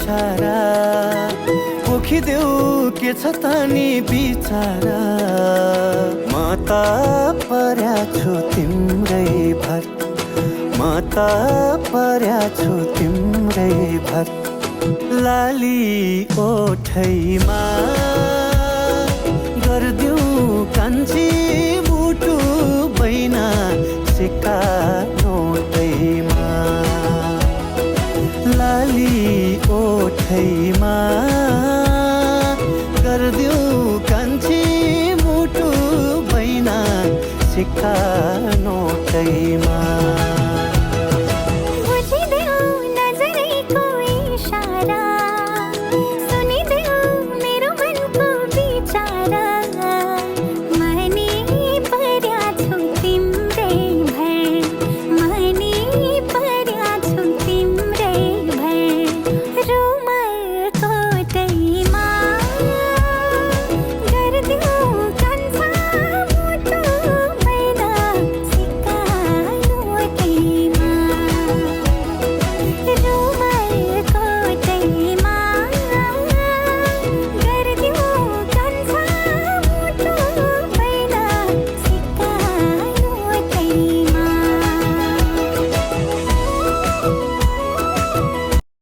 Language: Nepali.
इसारा पोखिदेऊ के छ त नि बिचारा म त पर्या छु तिम्रै भर म त पर्या छु तिम्रै भर लाली ओठैमा गर्दिऊ कान्छी मुटु बैना सिक्का नोटैमा लाली ओठैमा गर्दिऊ कान्छी मुटु बैना सिक्का नोटैमा